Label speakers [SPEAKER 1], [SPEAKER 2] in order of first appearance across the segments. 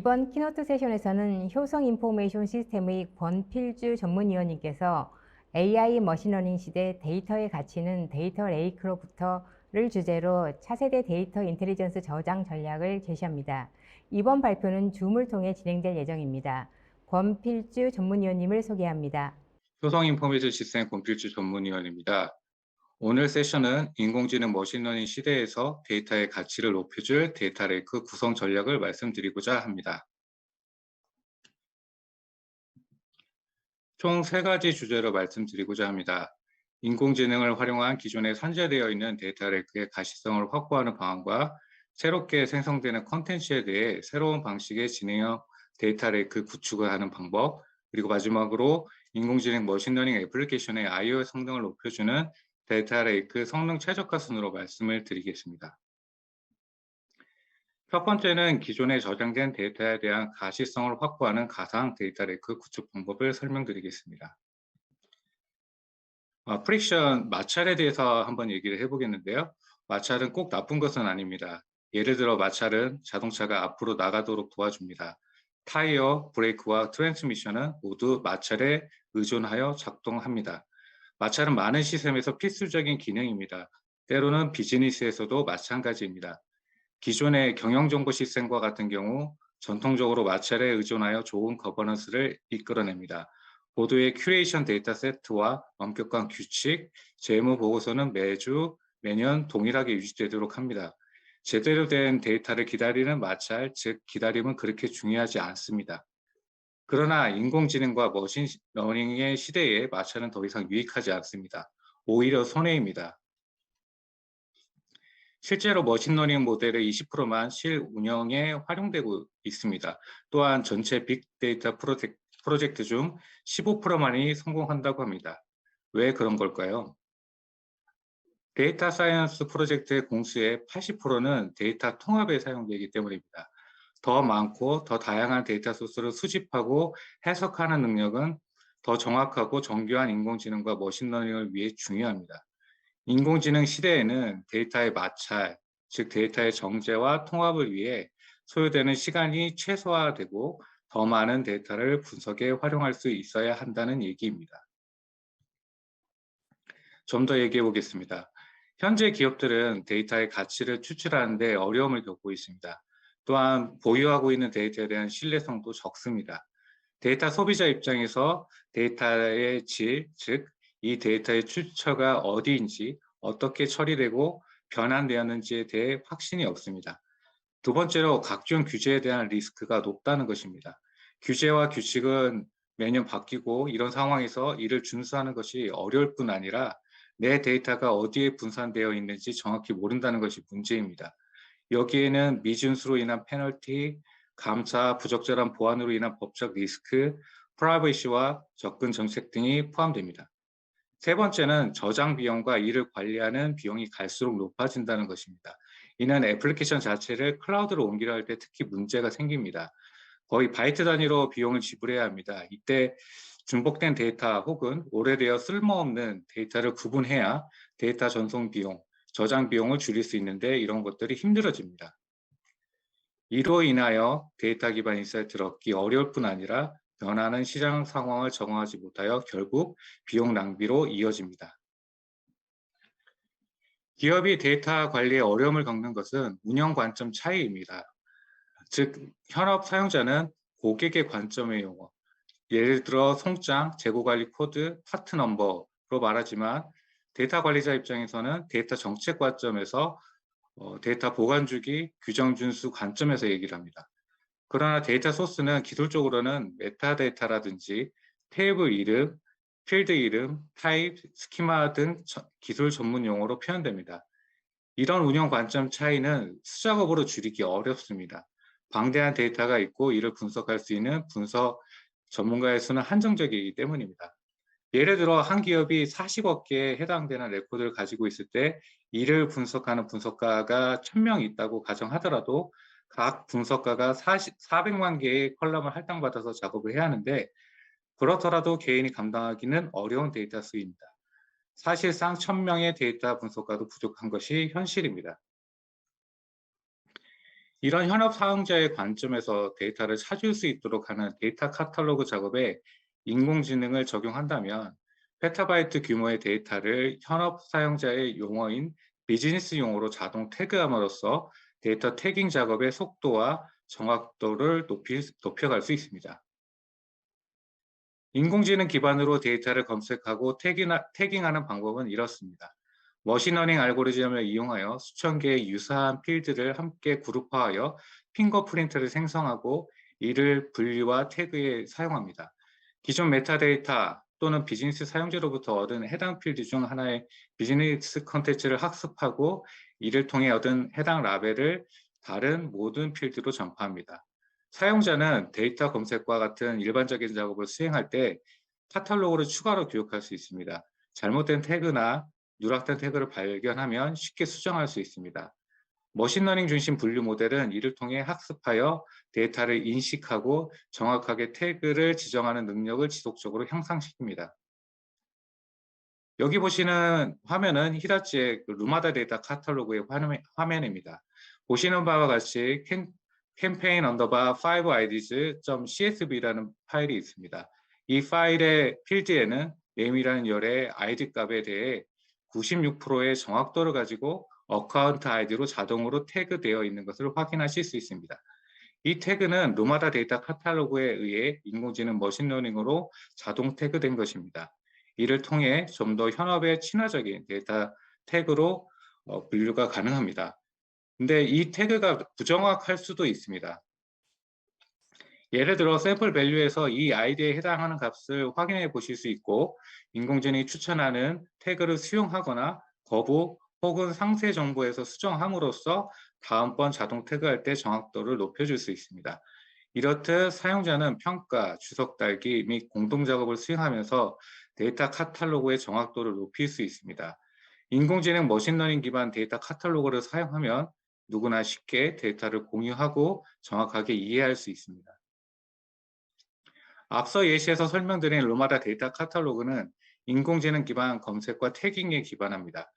[SPEAKER 1] 이번 키노트 세션에서는 효성 인포메이션 시스템의 권필주 전문위원님께서 AI 머신러닝 시대 데이터의 가치는 데이터 레이크로부터를 주제로 차세대 데이터 인텔리전스 저장 전략을 제시합니다. 이번 발표는 줌을 통해 진행될 예정입니다. 권필주 전문위원님을 소개합니다.
[SPEAKER 2] 효성 인포메이션 시스템 권필주 전문위원입니다. 오늘 세션은 인공지능 머신러닝 시대에서 데이터의 가치를 높여줄 데이터 레이크 구성 전략을 말씀드리고자 합니다. 총 3가지 주제로 말씀드리고자 합니다. 인공지능을 활용한 기존에 산재되어 있는 데이터 레이크의 가시성을 확보하는 방안과 새롭게 생성되는 컨텐츠에 대해 새로운 방식의 진행형 데이터 레이크 구축을 하는 방법, 그리고 마지막으로 인공지능 머신러닝 애플리케이션의 I/O 성능을 높여주는 데이터 레이크 성능 최적화 순으로 말씀을 드리겠습니다. 첫 번째는 기존에 저장된 데이터에 대한 가시성을 확보하는 가상 데이터 레이크 구축 방법을 설명드리겠습니다. 프릭션 마찰에 대해서 한번 얘기를 해보겠는데요. 마찰은 꼭 나쁜 것은 아닙니다. 예를 들어 마찰은 자동차가 앞으로 나가도록 도와줍니다. 타이어, 브레이크와 트랜스미션은 모두 마찰에 의존하여 작동합니다. 마찰은 많은 시스템에서 필수적인 기능입니다. 때로는 비즈니스에서도 마찬가지입니다. 기존의 경영정보 시스템과 같은 경우 전통적으로 마찰에 의존하여 좋은 거버넌스를 이끌어냅니다. 보도의 큐레이션 데이터 세트와 엄격한 규칙, 재무 보고서는 매년 동일하게 유지되도록 합니다. 제대로 된 데이터를 기다리는 마찰, 즉 기다림은 그렇게 중요하지 않습니다. 그러나 인공지능과 머신러닝의 시대에 마찰은 더 이상 유익하지 않습니다. 오히려 손해입니다. 실제로 머신러닝 모델의 20%만 실운영에 활용되고 있습니다. 또한 전체 빅데이터 프로젝트 중 15%만이 성공한다고 합니다. 왜 그런 걸까요? 데이터 사이언스 프로젝트의 공수의 80%는 데이터 통합에 사용되기 때문입니다. 더 많고 더 다양한 데이터 소스를 수집하고 해석하는 능력은 더 정확하고 정교한 인공지능과 머신러닝을 위해 중요합니다. 인공지능 시대에는 데이터의 마찰, 즉 데이터의 정제와 통합을 위해 소요되는 시간이 최소화되고 더 많은 데이터를 분석에 활용할 수 있어야 한다는 얘기입니다. 좀 더 얘기해 보겠습니다. 현재 기업들은 데이터의 가치를 추출하는 데 어려움을 겪고 있습니다. 또한 보유하고 있는 데이터에 대한 신뢰성도 적습니다. 데이터 소비자 입장에서 데이터의 질, 즉 이 데이터의 출처가 어디인지, 어떻게 처리되고 변환되었는지에 대해 확신이 없습니다. 두 번째로 각종 규제에 대한 리스크가 높다는 것입니다. 규제와 규칙은 매년 바뀌고 이런 상황에서 이를 준수하는 것이 어려울 뿐 아니라 내 데이터가 어디에 분산되어 있는지 정확히 모른다는 것이 문제입니다. 여기에는 미준수로 인한 페널티, 감사, 부적절한 보안으로 인한 법적 리스크, 프라이버시와 접근 정책 등이 포함됩니다. 세 번째는 저장 비용과 이를 관리하는 비용이 갈수록 높아진다는 것입니다. 이는 애플리케이션 자체를 클라우드로 옮기려 할 때 특히 문제가 생깁니다. 거의 바이트 단위로 비용을 지불해야 합니다. 이때 중복된 데이터 혹은 오래되어 쓸모없는 데이터를 구분해야 데이터 전송 비용, 저장 비용을 줄일 수 있는데 이런 것들이 힘들어집니다. 이로 인하여 데이터 기반 인사이트를 얻기 어려울 뿐 아니라 변하는 시장 상황을 적응하지 못하여 결국 비용 낭비로 이어집니다. 기업이 데이터 관리에 어려움을 겪는 것은 운영 관점 차이입니다. 즉, 현업 사용자는 고객의 관점의 용어, 예를 들어 송장, 재고관리 코드, 파트 넘버로 말하지만 데이터 관리자 입장에서는 데이터 정책 관점에서 데이터 보관 주기, 규정 준수 관점에서 얘기를 합니다. 그러나 데이터 소스는 기술적으로는 메타데이터라든지 테이블 이름, 필드 이름, 타입, 스키마 등 기술 전문 용어로 표현됩니다. 이런 운영 관점 차이는 수작업으로 줄이기 어렵습니다. 방대한 데이터가 있고 이를 분석할 수 있는 분석 전문가의 수는 한정적이기 때문입니다. 예를 들어 한 기업이 40억 개에 해당되는 레코드를 가지고 있을 때 이를 분석하는 분석가가 1000명 있다고 가정하더라도 각 분석가가 400만 개의 컬럼을 할당받아서 작업을 해야 하는데 그렇더라도 개인이 감당하기는 어려운 데이터 수입니다. 사실상 1000명의 데이터 분석가도 부족한 것이 현실입니다. 이런 현업 사용자의 관점에서 데이터를 찾을 수 있도록 하는 데이터 카탈로그 작업에 인공지능을 적용한다면 페타바이트 규모의 데이터를 현업 사용자의 용어인 비즈니스 용어로 자동 태그함으로써 데이터 태깅 작업의 속도와 정확도를 높여갈 수 있습니다. 인공지능 기반으로 데이터를 검색하고 태깅하는 방법은 이렇습니다. 머신러닝 알고리즘을 이용하여 수천 개의 유사한 필드를 함께 그룹화하여 핑거프린트를 생성하고 이를 분류와 태그에 사용합니다. 기존 메타데이터 또는 비즈니스 사용자로부터 얻은 해당 필드 중 하나의 비즈니스 컨텐츠를 학습하고 이를 통해 얻은 해당 라벨을 다른 모든 필드로 전파합니다. 사용자는 데이터 검색과 같은 일반적인 작업을 수행할 때 카탈로그를 추가로 기록할 수 있습니다. 잘못된 태그나 누락된 태그를 발견하면 쉽게 수정할 수 있습니다. 머신러닝 중심 분류 모델은 이를 통해 학습하여 데이터를 인식하고 정확하게 태그를 지정하는 능력을 지속적으로 향상시킵니다. 여기 보시는 화면은 히다치의 루마다 데이터 카탈로그의 화면입니다. 보시는 바와 같이 campaign underbar 5ids.csv라는 파일이 있습니다. 이 파일의 필드에는 name이라는 열의 id 값에 대해 96%의 정확도를 가지고 어카운트 아이디로 자동으로 태그되어 있는 것을 확인하실 수 있습니다. 이 태그는 루마다 데이터 카탈로그에 의해 인공지능 머신러닝으로 자동 태그된 것입니다. 이를 통해 좀 더 현업에 친화적인 데이터 태그로 분류가 가능합니다. 근데 이 태그가 부정확할 수도 있습니다. 예를 들어 샘플 밸류에서 이 아이디에 해당하는 값을 확인해 보실 수 있고 인공지능이 추천하는 태그를 수용하거나 거부 혹은 상세 정보에서 수정함으로써 다음번 자동 태그할 때 정확도를 높여줄 수 있습니다. 이렇듯 사용자는 평가, 주석 달기 및 공동 작업을 수행하면서 데이터 카탈로그의 정확도를 높일 수 있습니다. 인공지능 머신러닝 기반 데이터 카탈로그를 사용하면 누구나 쉽게 데이터를 공유하고 정확하게 이해할 수 있습니다. 앞서 예시에서 설명드린 루마다 데이터 카탈로그는 인공지능 기반 검색과 태깅에 기반합니다.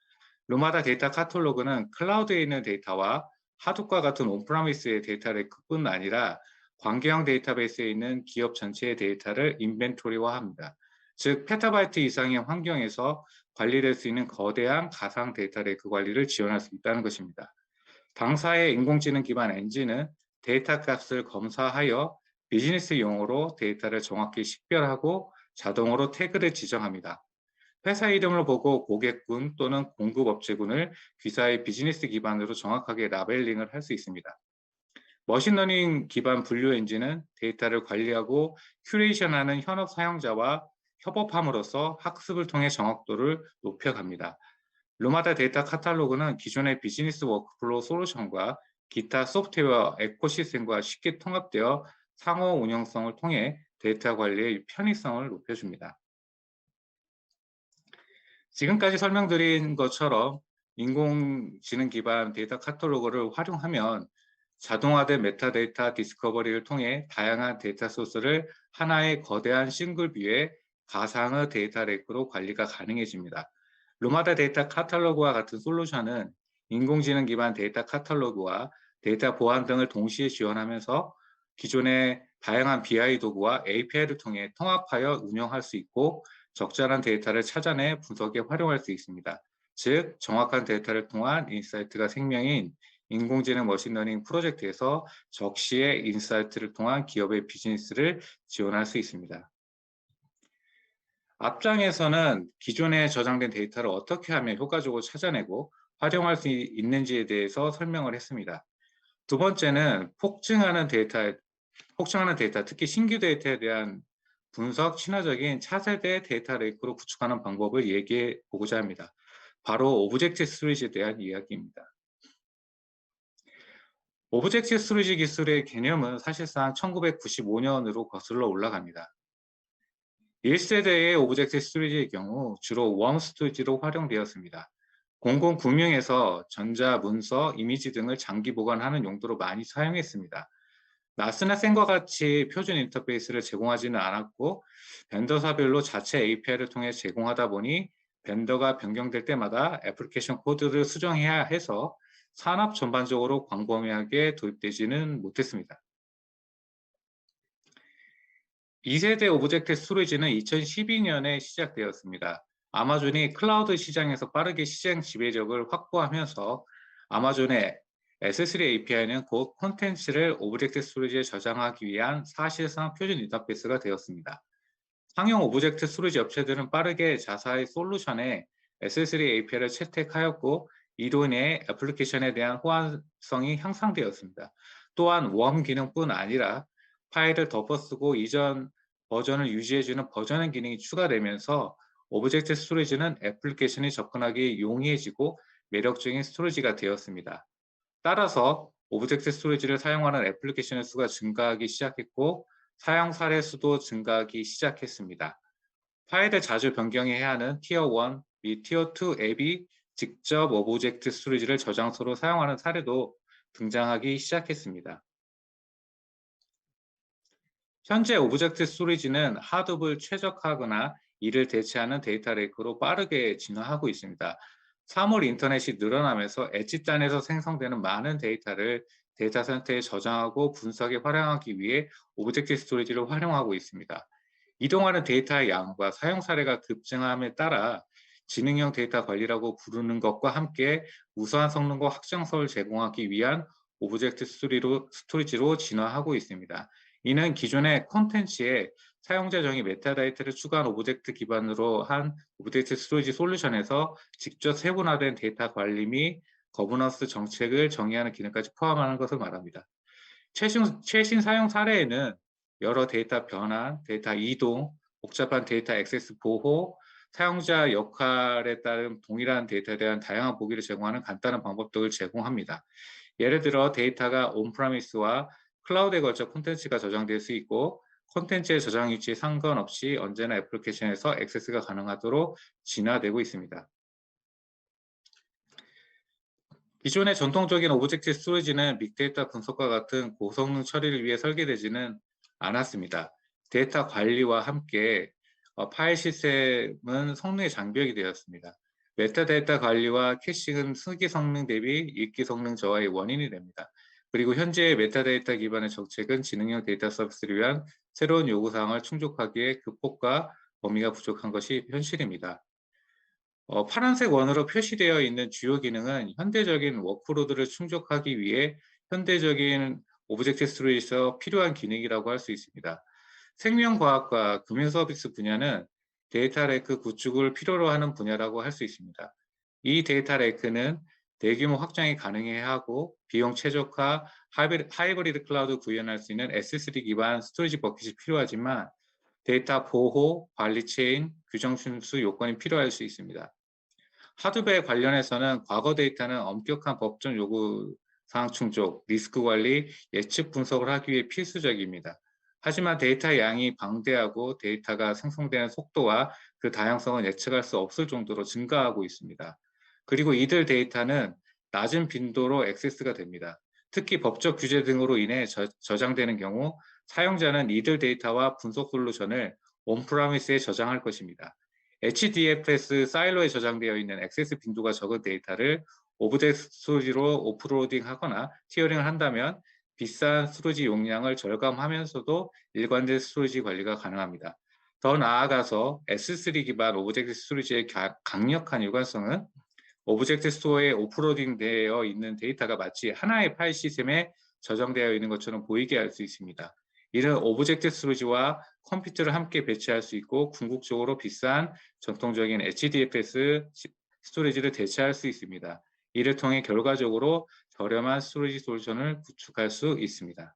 [SPEAKER 2] 루마다 데이터 카탈로그는 클라우드에 있는 데이터와 하둡과 같은 온프라미스의 데이터를 뿐 아니라 관계형 데이터베이스에 있는 기업 전체의 데이터를 인벤토리화합니다. 즉 페타바이트 이상의 환경에서 관리될 수 있는 거대한 가상 데이터 레이크 관리를 지원할 수 있다는 것입니다. 당사의 인공지능 기반 엔진은 데이터 값을 검사하여 비즈니스 용어로 데이터를 정확히 식별하고 자동으로 태그를 지정합니다. 회사 이름을 보고 고객군 또는 공급업체군을 귀사의 비즈니스 기반으로 정확하게 라벨링을 할 수 있습니다. 머신러닝 기반 분류 엔진은 데이터를 관리하고 큐레이션하는 현업 사용자와 협업함으로써 학습을 통해 정확도를 높여갑니다. 루마다 데이터 카탈로그는 기존의 비즈니스 워크플로우 솔루션과 기타 소프트웨어 에코시스템과 쉽게 통합되어 상호 운영성을 통해 데이터 관리의 편의성을 높여줍니다. 지금까지 설명드린 것처럼 인공지능 기반 데이터 카탈로그를 활용하면 자동화된 메타데이터 디스커버리를 통해 다양한 데이터 소스를 하나의 거대한 싱글뷰의 가상의 데이터 레이크로 관리가 가능해집니다. 루마다 데이터 카탈로그와 같은 솔루션은 인공지능 기반 데이터 카탈로그와 데이터 보안 등을 동시에 지원하면서 기존의 다양한 BI 도구와 API를 통해 통합하여 운영할 수 있고 적절한 데이터를 찾아내 분석에 활용할 수 있습니다. 즉, 정확한 데이터를 통한 인사이트가 생명인 인공지능 머신러닝 프로젝트에서 적시에 인사이트를 통한 기업의 비즈니스를 지원할 수 있습니다. 앞장에서는 기존에 저장된 데이터를 어떻게 하면 효과적으로 찾아내고 활용할 수 있는지에 대해서 설명을 했습니다. 두 번째는 폭증하는 데이터, 특히 신규 데이터에 대한 분석 친화적인 차세대 데이터 레이크로 구축하는 방법을 얘기해 보고자 합니다. 바로 오브젝트 스토리지에 대한 이야기입니다. 오브젝트 스토리지 기술의 개념은 사실상 1995년으로 거슬러 올라갑니다. 1세대의 오브젝트 스토리지의 경우 주로 웜 스토리지로 활용되었습니다. 공공금융에서 전자, 문서, 이미지 등을 장기 보관하는 용도로 많이 사용했습니다. 나스나 센과 같이 표준 인터페이스를 제공하지는 않았고 벤더사별로 자체 API를 통해 제공하다 보니 벤더가 변경될 때마다 애플리케이션 코드를 수정해야 해서 산업 전반적으로 광범위하게 도입되지는 못했습니다. 2세대 오브젝트 스토리지는 2012년에 시작되었습니다. 아마존이 클라우드 시장에서 빠르게 시장 지배력을 확보하면서 아마존의 S3 API는 곧 콘텐츠를 오브젝트 스토리지에 저장하기 위한 사실상 표준 인터페이스가 되었습니다. 상용 오브젝트 스토리지 업체들은 빠르게 자사의 솔루션에 S3 API를 채택하였고 이로 인해 애플리케이션에 대한 호환성이 향상되었습니다. 또한 웜 기능뿐 아니라 파일을 덮어쓰고 이전 버전을 유지해주는 버전행 기능이 추가되면서 오브젝트 스토리지는 애플리케이션이 접근하기 용이해지고 매력적인 스토리지가 되었습니다. 따라서 오브젝트 스토리지를 사용하는 애플리케이션의 수가 증가하기 시작했고 사용 사례 수도 증가하기 시작했습니다. 파일을 자주 변경해야 하는 티어 1 및 티어 2 앱이 직접 오브젝트 스토리지를 저장소로 사용하는 사례도 등장하기 시작했습니다. 현재 오브젝트 스토리지는 하드업을 최적화하거나 이를 대체하는 데이터 레이크로 빠르게 진화하고 있습니다. 사물 인터넷이 늘어나면서 엣지단에서 생성되는 많은 데이터를 데이터 센터에 저장하고 분석에 활용하기 위해 오브젝트 스토리지를 활용하고 있습니다. 이동하는 데이터의 양과 사용 사례가 급증함에 따라 지능형 데이터 관리라고 부르는 것과 함께 우수한 성능과 확장성을 제공하기 위한 오브젝트 스토리지로 진화하고 있습니다. 이는 기존의 콘텐츠에 사용자 정의 메타데이터를 추가한 오브젝트 기반으로 한 오브젝트 스토리지 솔루션에서 직접 세분화된 데이터 관리 및 거버넌스 정책을 정의하는 기능까지 포함하는 것을 말합니다. 최신 사용 사례에는 여러 데이터 변환, 데이터 이동, 복잡한 데이터 액세스 보호, 사용자 역할에 따른 동일한 데이터에 대한 다양한 보기를 제공하는 간단한 방법들을 제공합니다. 예를 들어 데이터가 온프라미스와 클라우드에 걸쳐 콘텐츠가 저장될 수 있고 콘텐츠의 저장 위치에 상관없이 언제나 애플리케이션에서 액세스가 가능하도록 진화되고 있습니다. 기존의 전통적인 오브젝트 스토리지는 빅데이터 분석과 같은 고성능 처리를 위해 설계되지는 않았습니다. 데이터 관리와 함께 파일 시스템은 성능의 장벽이 되었습니다. 메타데이터 관리와 캐싱은 쓰기 성능 대비 읽기 성능 저하의 원인이 됩니다. 그리고 현재의 메타데이터 기반의 정책은 지능형 데이터 서비스를 위한 새로운 요구사항을 충족하기에 극복과 범위가 부족한 것이 현실입니다. 파란색 원으로 표시되어 있는 주요 기능은 현대적인 워크로드를 충족하기 위해 현대적인 오브젝트 스토리지에서 필요한 기능이라고 할 수 있습니다. 생명과학과 금융서비스 분야는 데이터 레이크 구축을 필요로 하는 분야라고 할 수 있습니다. 이 데이터 레이크는 대규모 확장이 가능해야 하고 비용 최적화, 하이브리드 클라우드 구현할 수 있는 S3 기반 스토리지 버킷이 필요하지만 데이터 보호, 관리 체인, 규정 순수 요건이 필요할 수 있습니다. 하드웨어 관련해서는 과거 데이터는 엄격한 법정 요구 사항 충족, 리스크 관리, 예측 분석을 하기 위해 필수적입니다. 하지만 데이터 양이 방대하고 데이터가 생성되는 속도와 그 다양성은 예측할 수 없을 정도로 증가하고 있습니다. 그리고 이들 데이터는 낮은 빈도로 액세스가 됩니다. 특히 법적 규제 등으로 인해 저장되는 경우 사용자는 이들 데이터와 분석 솔루션을 온프라미스에 저장할 것입니다. HDFS 사일로에 저장되어 있는 액세스 빈도가 적은 데이터를 오브젝트 스토리지로 오프로딩하거나 티어링을 한다면 비싼 스토리지 용량을 절감하면서도 일관된 스토리지 관리가 가능합니다. 더 나아가서 S3 기반 오브젝트 스토리지의 강력한 일관성은 오브젝트 스토어에 오프로딩되어 있는 데이터가 마치 하나의 파일 시스템에 저장되어 있는 것처럼 보이게 할 수 있습니다. 이는 오브젝트 스토리지와 컴퓨터를 함께 배치할 수 있고 궁극적으로 비싼 전통적인 HDFS 스토리지를 대체할 수 있습니다. 이를 통해 결과적으로 저렴한 스토리지 솔루션을 구축할 수 있습니다.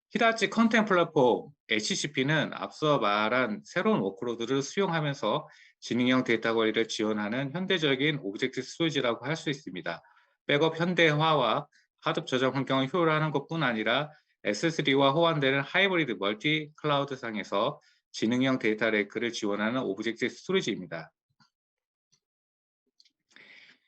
[SPEAKER 2] 히다치 컨텐트 플랫폼 HCP는 앞서 말한 새로운 워크로드를 수용하면서 지능형 데이터 관리를 지원하는 현대적인 오브젝트 스토리지라고 할 수 있습니다. 백업 현대화와 하드 저장 환경을 효율화하는 것뿐 아니라 S3와 호환되는 하이브리드 멀티 클라우드 상에서 지능형 데이터 레이크를 지원하는 오브젝트 스토리지입니다.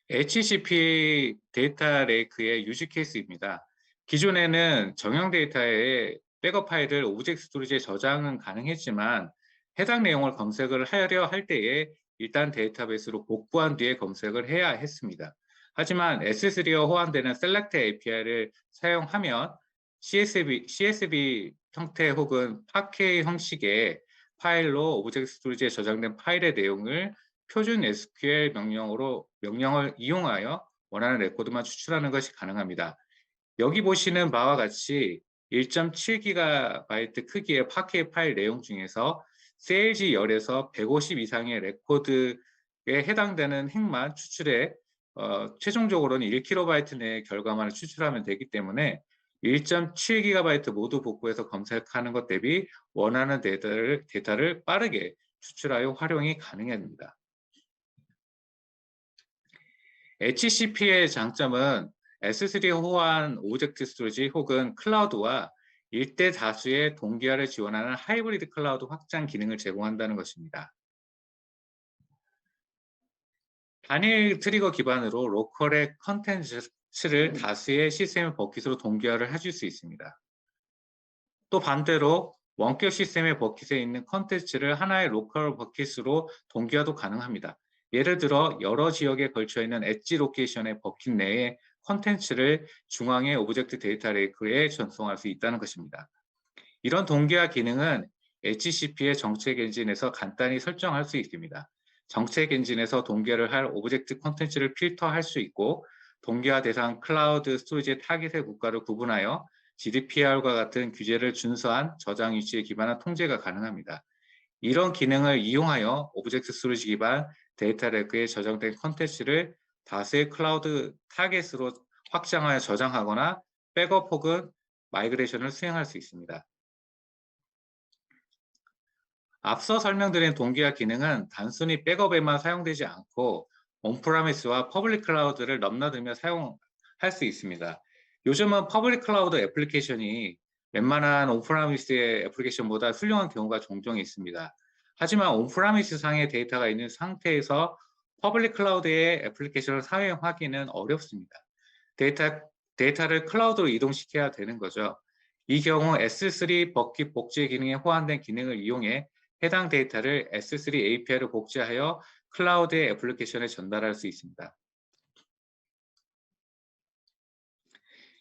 [SPEAKER 2] HCP 데이터 레이크의 유지 케이스입니다. 기존에는 정형 데이터의 백업 파일을 오브젝트 스토리지에 저장은 가능했지만 해당 내용을 검색을 하려 할 때에 일단 데이터베이스로 복구한 뒤에 검색을 해야 했습니다. 하지만 S3와 호환되는 Select API를 사용하면 CSV 형태 혹은 Parquet 형식의 파일로 오브젝트 스토리지에 저장된 파일의 내용을 표준 SQL 명령을 이용하여 원하는 레코드만 추출하는 것이 가능합니다. 여기 보시는 바와 같이 1.7GB 크기의 파케 파일 내용 중에서 세일즈 열에서 150 이상의 레코드에 해당되는 행만 추출해 최종적으로는 1KB 내의 결과만을 추출하면 되기 때문에 1.7GB 모두 복구해서 검색하는 것 대비 원하는 데이터를 빠르게 추출하여 활용이 가능합니다. HCP의 장점은 S3 호환 오브젝트 스토리지 혹은 클라우드와 일대 다수의 동기화를 지원하는 하이브리드 클라우드 확장 기능을 제공한다는 것입니다. 단일 트리거 기반으로 로컬의 컨텐츠를 다수의 시스템 버킷으로 동기화를 해줄 수 있습니다. 또 반대로 원격 시스템의 버킷에 있는 컨텐츠를 하나의 로컬 버킷으로 동기화도 가능합니다. 예를 들어 여러 지역에 걸쳐 있는 엣지 로케이션의 버킷 내에 컨텐츠를 중앙의 오브젝트 데이터 레이크에 전송할 수 있다는 것입니다. 이런 동기화 기능은 HCP의 정책 엔진에서 간단히 설정할 수 있습니다. 정책 엔진에서 동기화를 할 오브젝트 컨텐츠를 필터할 수 있고 동기화 대상 클라우드 스토리지의 타깃의 국가를 구분하여 GDPR과 같은 규제를 준수한 저장 위치에 기반한 통제가 가능합니다. 이런 기능을 이용하여 오브젝트 스토리지 기반 데이터 레크에 저장된 컨텐츠를 다수의 클라우드 타겟으로 확장하여 저장하거나 백업 혹은 마이그레이션을 수행할 수 있습니다. 앞서 설명드린 동기화 기능은 단순히 백업에만 사용되지 않고 온프라미스와 퍼블릭 클라우드를 넘나들며 사용할 수 있습니다. 요즘은 퍼블릭 클라우드 애플리케이션이 웬만한 온프라미스의 애플리케이션보다 훌륭한 경우가 종종 있습니다. 하지만 온프라미스 상의 데이터가 있는 상태에서 퍼블릭 클라우드의 애플리케이션을 사용하기는 어렵습니다. 데이터를 클라우드로 이동시켜야 되는 거죠. 이 경우 S3 버킷 복제 기능에 호환된 기능을 이용해 해당 데이터를 S3 API로 복제하여 클라우드의 애플리케이션에 전달할 수 있습니다.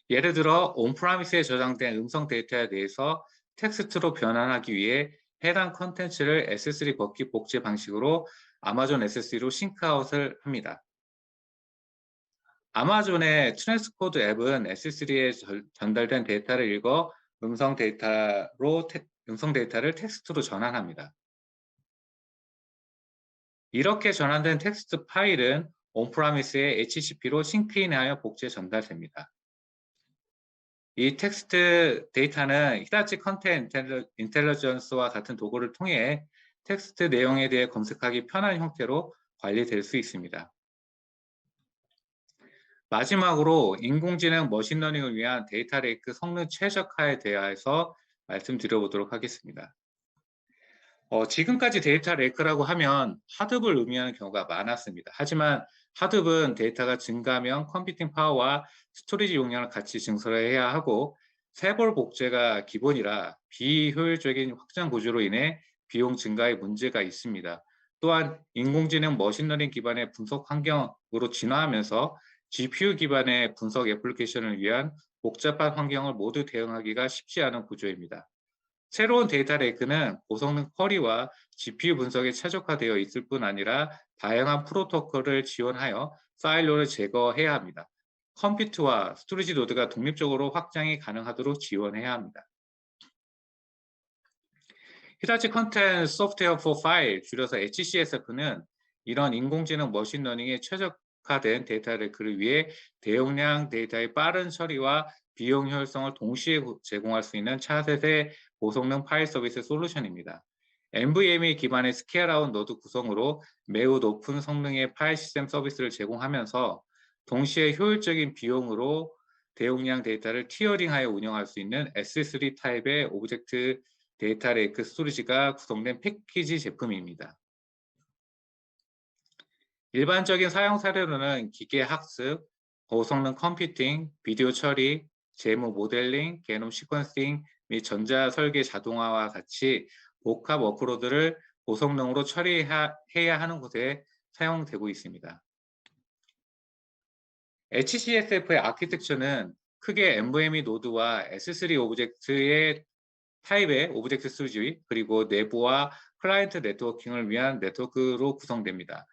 [SPEAKER 2] 예를 들어 온프라미스에 저장된 음성 데이터에 대해서 텍스트로 변환하기 위해 해당 컨텐츠를 S3 버킷 복제 방식으로 아마존 S3로 싱크아웃을 합니다. 아마존의 트랜스코드 앱은 S3에 전달된 데이터를 읽어 음성 데이터를 텍스트로 전환합니다. 이렇게 전환된 텍스트 파일은 온프라미스의 HCP로 싱크인하여 복제 전달됩니다. 이 텍스트 데이터는 히다치 컨텐트 인텔리전스와 같은 도구를 통해 텍스트 내용에 대해 검색하기 편한 형태로 관리될 수 있습니다. 마지막으로 인공지능 머신러닝을 위한 데이터 레이크 성능 최적화에 대해서 말씀드려보도록 하겠습니다. 지금까지 데이터 레이크라고 하면 하드브를 의미하는 경우가 많았습니다. 하지만 하드브는 데이터가 증가하면 컴퓨팅 파워와 스토리지 용량을 같이 증설해야 하고 세벌 복제가 기본이라 비효율적인 확장 구조로 인해 비용 증가의 문제가 있습니다. 또한 인공지능 머신러닝 기반의 분석 환경으로 진화하면서 GPU 기반의 분석 애플리케이션을 위한 복잡한 환경을 모두 대응하기가 쉽지 않은 구조입니다. 새로운 데이터 레이크는 고성능 쿼리와 GPU 분석에 최적화되어 있을 뿐 아니라 다양한 프로토콜을 지원하여 파일로를 제거해야 합니다. 컴퓨트와 스토리지 노드가 독립적으로 확장이 가능하도록 지원해야 합니다. 히다치 컨텐츠 소프트웨어 포 파일, 줄여서 HCSF는 이런 인공지능 머신러닝에 최적화된 데이터 레이크를 위해 대용량 데이터의 빠른 처리와 비용 효율성을 동시에 제공할 수 있는 차세대 고성능 파일 서비스 솔루션입니다. NVMe 기반의 스케일아웃 노드 구성으로 매우 높은 성능의 파일 시스템 서비스를 제공하면서 동시에 효율적인 비용으로 대용량 데이터를 티어링하여 운영할 수 있는 S3 타입의 오브젝트 데이터 레이크 스토리지가 구성된 패키지 제품입니다. 일반적인 사용 사례로는 기계 학습, 고성능 컴퓨팅, 비디오 처리, 재무 모델링, 게놈 시퀀싱 및 전자 설계 자동화와 같이 복합 워크로드를 고성능으로 처리해야 하는 곳에 사용되고 있습니다. HCSF의 아키텍처는 크게 NVMe 노드와 S3 오브젝트의 타입의 오브젝트 스토리지, 그리고 내부와 클라이언트 네트워킹을 위한 네트워크로 구성됩니다.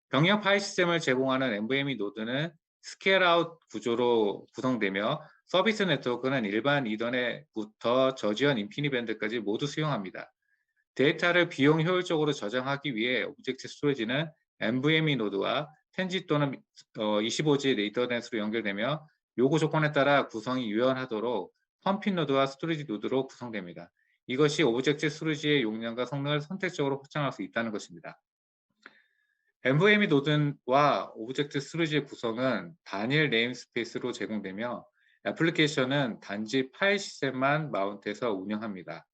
[SPEAKER 2] 병렬 파일 시스템을 제공하는 NVMe 노드는 스케일아웃 구조로 구성되며, 서비스 네트워크는 일반 이더넷부터 저지연 인피니밴드까지 모두 수용합니다. 데이터를 비용 효율적으로 저장하기 위해 오브젝트 스토리지는 NVMe 노드와 10G 또는 25G 이더넷으로 연결되며, 요구 조건에 따라 구성이 유연하도록 펌핑 노드와 스토리지 노드로 구성됩니다. 이것이 오브젝트 스토리지의 용량과 성능을 선택적으로 확장할 수 있다는 것입니다. NVMe 노드와 오브젝트 스토리지의 구성은 단일 네임스페이스로 제공되며, 애플리케이션은 단지 파일 시스템만 마운트해서 운영합니다.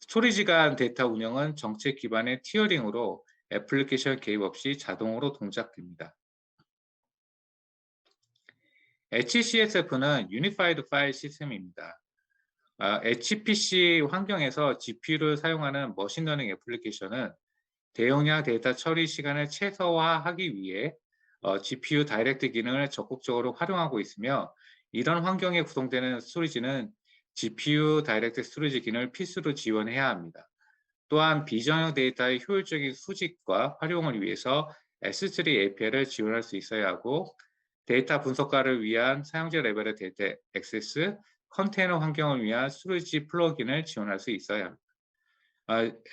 [SPEAKER 2] 스토리지 간 데이터 운영은 정책 기반의 티어링으로 애플리케이션 개입 없이 자동으로 동작됩니다. HCSF는 유니파이드 파일 시스템입니다. HPC 환경에서 GPU를 사용하는 머신러닝 애플리케이션은 대용량 데이터 처리 시간을 최소화하기 위해 GPU 다이렉트 기능을 적극적으로 활용하고 있으며, 이런 환경에 구성되는 스토리지는 GPU 다이렉트 스토리지 기능을 필수로 지원해야 합니다. 또한 비정형 데이터의 효율적인 수집과 활용을 위해서 S3 API를 지원할 수 있어야 하고, 데이터 분석가를 위한 사용자 레벨의 데이터 액세스, 컨테이너 환경을 위한 스토리지 플러긴을 지원할 수 있어야 합니다.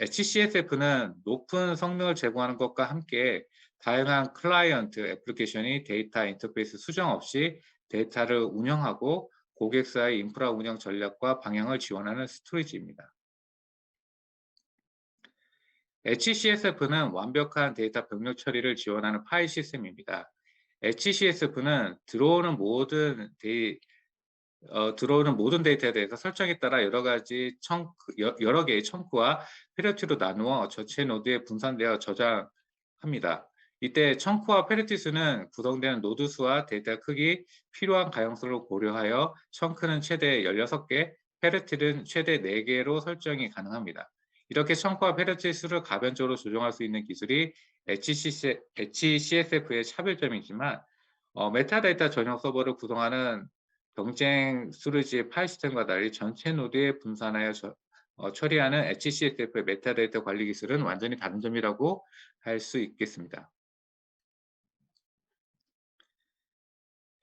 [SPEAKER 2] HCSF는 높은 성능을 제공하는 것과 함께 다양한 클라이언트 애플리케이션이 데이터 인터페이스 수정 없이 데이터를 운영하고 고객사의 인프라 운영 전략과 방향을 지원하는 스토리지입니다. HCSF는 완벽한 데이터 병력 처리를 지원하는 파일 시스템입니다. HCSF는 들어오는 모든 데이터에 대해서 설정에 따라 여러 개의 청구와 페리티로 나누어 전체 노드에 분산되어 저장합니다. 이때 청구와 페리티 수는 구성되는 노드 수와 데이터 크기, 필요한 가용수를 고려하여 청구는 최대 16개, 페리티는 최대 4개로 설정이 가능합니다. 이렇게 청구와 페리티 수를 가변적으로 조정할 수 있는 기술이 HCSF의 차별점이지만, 메타데이터 전용 서버를 구성하는 경쟁 스토리지 파일 시스템과 달리 전체 노드에 분산하여 처리하는 HCSF의 메타데이터 관리 기술은 완전히 다른 점이라고 할 수 있겠습니다.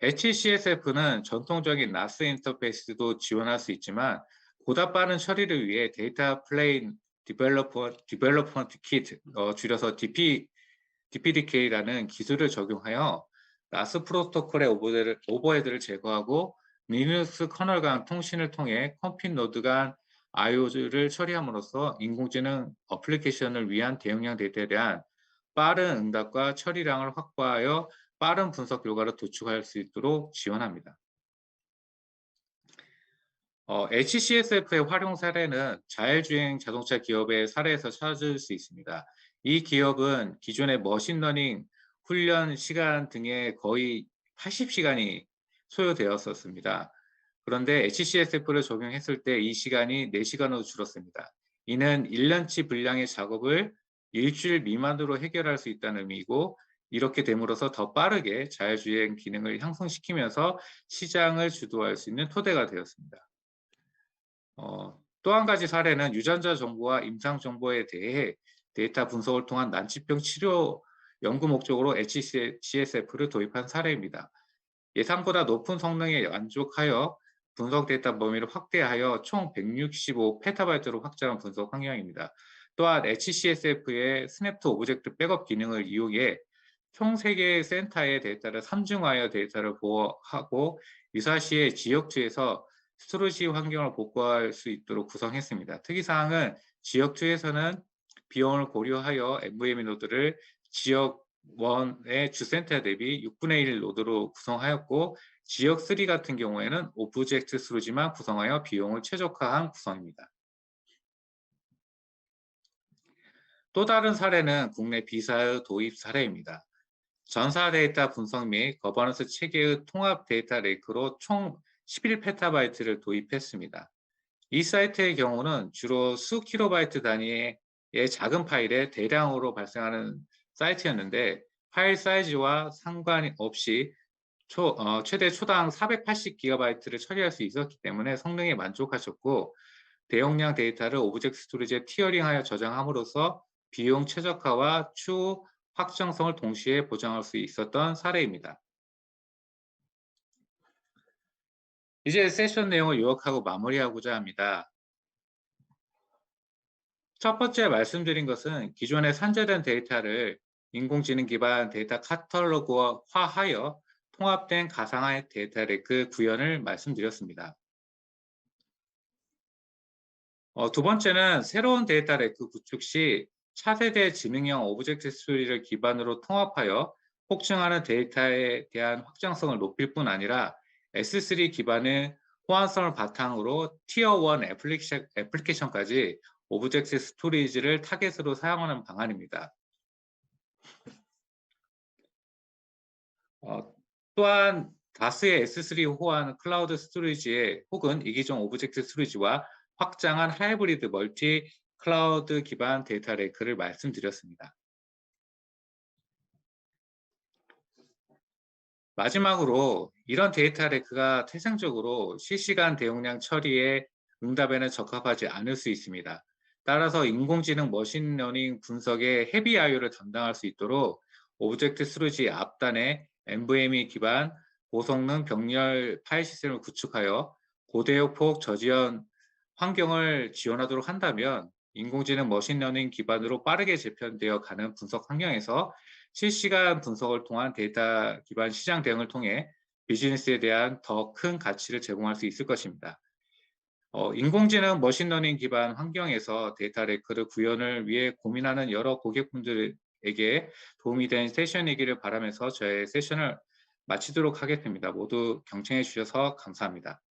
[SPEAKER 2] HCSF는 전통적인 NAS 인터페이스도 지원할 수 있지만, 보다 빠른 처리를 위해 데이터 플레인 디벨로퍼먼트 키트, 줄여서 DPDK라는 기술을 적용하여 NAS 프로토콜의 오버헤드를 제거하고 리눅스 커널 간 통신을 통해 컴퓨터 노드 간 IO를 처리함으로써 인공지능 어플리케이션을 위한 대용량 데이터에 대한 빠른 응답과 처리량을 확보하여 빠른 분석 결과를 도출할 수 있도록 지원합니다. HCSF의 활용 사례는 자율주행 자동차 기업의 사례에서 찾을 수 있습니다. 이 기업은 기존의 머신러닝 훈련 시간 등의 거의 80시간이 소요되었었습니다. 그런데 HCSF를 적용했을 때 이 시간이 4시간으로 줄었습니다. 이는 1년치 분량의 작업을 일주일 미만으로 해결할 수 있다는 의미이고, 이렇게 됨으로써 더 빠르게 자율주행 기능을 형성시키면서 시장을 주도할 수 있는 토대가 되었습니다. 또 한 가지 사례는 유전자 정보와 임상 정보에 대해 데이터 분석을 통한 난치병 치료 연구 목적으로 HCSF를 도입한 사례입니다. 예상보다 높은 성능에 만족하여 분석 데이터 범위를 확대하여 총 165 페타바이트로 확장한 분석 환경입니다. 또한 HCSF의 스냅트 오브젝트 백업 기능을 이용해 총 3개의 센터의 데이터를 삼중하여 데이터를 보호하고 유사시에 지역2에서 스토리지 환경을 복구할 수 있도록 구성했습니다. 특이사항은 지역2에서는 비용을 고려하여 NVMe 노드를 지역 1의 주센터 대비 6분의 1 노드로 구성하였고, 지역 3 같은 경우에는 오브젝트 스토리지만 구성하여 비용을 최적화한 구성입니다. 또 다른 사례는 국내 비사의 도입 사례입니다. 전사 데이터 분석 및 거버넌스 체계의 통합 데이터 레이크로 총 11페타바이트를 도입했습니다. 이 사이트의 경우는 주로 수 킬로바이트 단위의 작은 파일에 대량으로 발생하는 사이트였는데, 파일 사이즈와 상관없이 최대 초당 480GB를 처리할 수 있었기 때문에 성능에 만족하셨고, 대용량 데이터를 오브젝트 스토리지에 티어링하여 저장함으로써 비용 최적화와 추후 확장성을 동시에 보장할 수 있었던 사례입니다. 이제 세션 내용을 요약하고 마무리하고자 합니다. 첫 번째 말씀드린 것은 기존에 산재된 데이터를 인공지능 기반 데이터 카탈로그화하여 통합된 가상화 데이터 레이크 구현을 말씀드렸습니다. 두 번째는 새로운 데이터 레이크 구축 시 차세대 지능형 오브젝트 스토리를 기반으로 통합하여 폭증하는 데이터에 대한 확장성을 높일 뿐 아니라 S3 기반의 호환성을 바탕으로 티어 1 애플리케이션까지 오브젝트 스토리지를 타겟으로 사용하는 방안입니다. 또한 다스의 S3 호환 클라우드 스토리지에 혹은 이기종 오브젝트 스토리지와 확장한 하이브리드 멀티 클라우드 기반 데이터 레이크를 말씀드렸습니다. 마지막으로 이런 데이터 레이크가 태생적으로 실시간 대용량 처리에 응답에는 적합하지 않을 수 있습니다. 따라서 인공지능 머신러닝 분석의 헤비 IO를 담당할 수 있도록 오브젝트 스토리지 앞단에 NVMe 기반 고성능 병렬 파일 시스템을 구축하여 고대역폭 저지연 환경을 지원하도록 한다면 인공지능 머신러닝 기반으로 빠르게 재편되어 가는 분석 환경에서 실시간 분석을 통한 데이터 기반 시장 대응을 통해 비즈니스에 대한 더 큰 가치를 제공할 수 있을 것입니다. 인공지능 머신러닝 기반 환경에서 데이터 레이크를 구현을 위해 고민하는 여러 고객분들에게 도움이 된 세션이기를 바라면서 저의 세션을 마치도록 하겠습니다. 모두 경청해 주셔서 감사합니다.